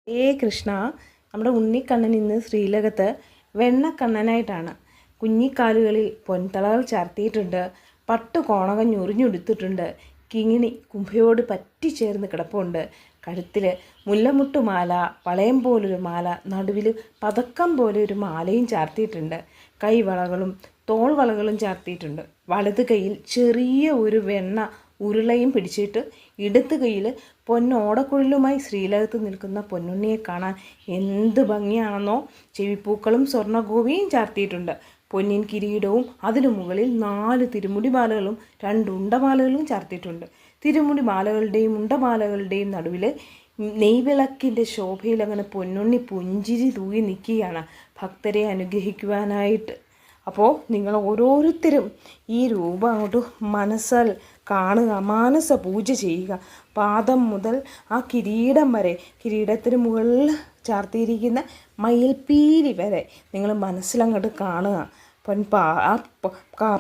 കൃഷ്ണ, നമ്മുടെ ഉണ്ണിക്കണ്ണൻ ഇന്ന് ശ്രീലകത്ത് വെണ്ണക്കണ്ണനായിട്ടാണ്. കുഞ്ഞിക്കാലുകളിൽ പൊൻതളകൾ ചാർത്തിയിട്ടുണ്ട്, പട്ടു കോണകം ഞൊറിഞ്ഞുടുത്തിട്ടുണ്ട്, കിങ്ങിണി കുംഭയോട് പറ്റിച്ചേർന്ന് കിടപ്പുണ്ട്. കഴുത്തിൽ മുല്ലമുട്ടുമാല, വളയം പോലൊരു മാല, നടുവിൽ പതക്കം പോലെ ഒരു മാലയും ചാർത്തിയിട്ടുണ്ട്. കൈവളകളും തോൾവളകളും ചാർത്തിയിട്ടുണ്ട്. വലത് കൈയിൽ ചെറിയ ഒരു വെണ്ണ ഉരുളയും പിടിച്ചിട്ട് ഇടത്ത് കൈയിൽ പൊന്നോടക്കുഴലുമായി ശ്രീലകത്ത് നിൽക്കുന്ന പൊന്നുണ്ണിയെ കാണാൻ എന്ത് ഭംഗിയാണെന്നോ. ചെവിപ്പൂക്കളും സ്വർണ്ണഗോപിയും ചാർത്തിയിട്ടുണ്ട്. പൊന്നിൻ കിരീടവും അതിനു മുകളിൽ 4 തിരുമുടിമാലകളും 2 ഉണ്ടമാലകളും ചാർത്തിയിട്ടുണ്ട്. തിരുമുടിമാലകളുടെയും ഉണ്ടമാലകളുടെയും നടുവിൽ നെയ്വിളക്കിൻ്റെ ശോഭയിൽ അങ്ങനെ പൊന്നുണ്ണി പുഞ്ചിരി തൂകി നിൽക്കുകയാണ് ഭക്തരെ അനുഗ്രഹിക്കുവാനായിട്ട്. അപ്പോൾ നിങ്ങൾ ഓരോരുത്തരും ഈ രൂപം അങ്ങോട്ട് മനസ്സിൽ കാണുക, മാനസ പൂജ ചെയ്യുക. പാദം മുതൽ ആ കിരീടം വരെ, കിരീടത്തിന് മുകളിൽ ചാർത്തിയിരിക്കുന്ന മയിൽപ്പീലി വരെ നിങ്ങൾ മനസ്സിലങ്ങോട്ട് കാണുക.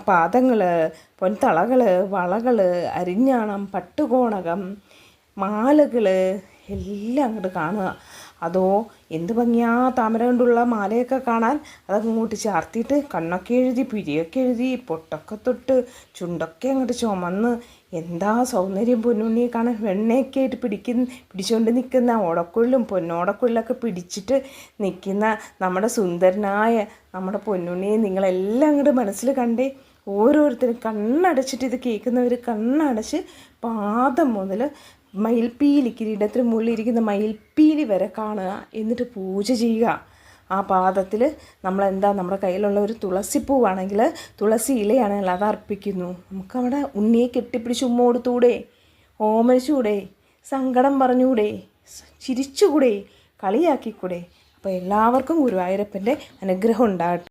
പാദങ്ങൾ, പൊൻതളകൾ, വളകൾ, അരിഞ്ഞാണം, പട്ടുകോണകം, മാലകൾ എല്ലാം അങ്ങോട്ട് കാണുക. അതോ എന്ത് ഭംഗിയാ താമര കൊണ്ടുള്ള മാലയൊക്കെ കാണാൻ. അതങ്ങോട്ട് ചാർത്തിയിട്ട് കണ്ണൊക്കെ എഴുതി, പിരിയൊക്കെ എഴുതി, പൊട്ടൊക്കെ തൊട്ട്, ചുണ്ടൊക്കെ അങ്ങോട്ട് ചുമന്ന്, എന്താ സൗന്ദര്യം പൊന്നുണ്ണിയെ കാണാൻ. വെണ്ണയൊക്കെ ആയിട്ട് പിടിച്ചുകൊണ്ട് നിൽക്കുന്ന ഓടക്കുഴലും പൊന്നോടക്കുഴലൊക്കെ പിടിച്ചിട്ട് നിൽക്കുന്ന നമ്മുടെ സുന്ദരനായ നമ്മുടെ പൊന്നുണ്ണിയെ നിങ്ങളെല്ലാം അങ്ങോട്ട് മനസ്സിൽ കണ്ടേ. ഓരോരുത്തരും കണ്ണടച്ചിട്ട്, ഇത് കേൾക്കുന്നവർ കണ്ണടച്ച് പാദം മുതൽ മയിൽപ്പീലി, കിരീടത്തിന് മുകളിലിരിക്കുന്ന മയിൽപ്പീലി വരെ കാണുക. എന്നിട്ട് പൂജ ചെയ്യുക. ആ പാദത്തിൽ നമ്മളെന്താ, നമ്മുടെ കയ്യിലുള്ള ഒരു തുളസിപ്പൂവാണെങ്കിൽ, തുളസി ഇലയാണെങ്കിൽ അത് അർപ്പിക്കുന്നു. നമുക്കവിടെ ഉണ്ണിയെ കെട്ടിപ്പിടിച്ച് ഉമ്മ കൊടുത്തൂടെ, ഓമനിച്ചൂടെ, സങ്കടം പറഞ്ഞൂടെ, ചിരിച്ചുകൂടെ, കളിയാക്കിക്കൂടെ. അപ്പോൾ എല്ലാവർക്കും ഗുരുവായൂരപ്പൻ്റെ അനുഗ്രഹം ഉണ്ടാകട്ടെ.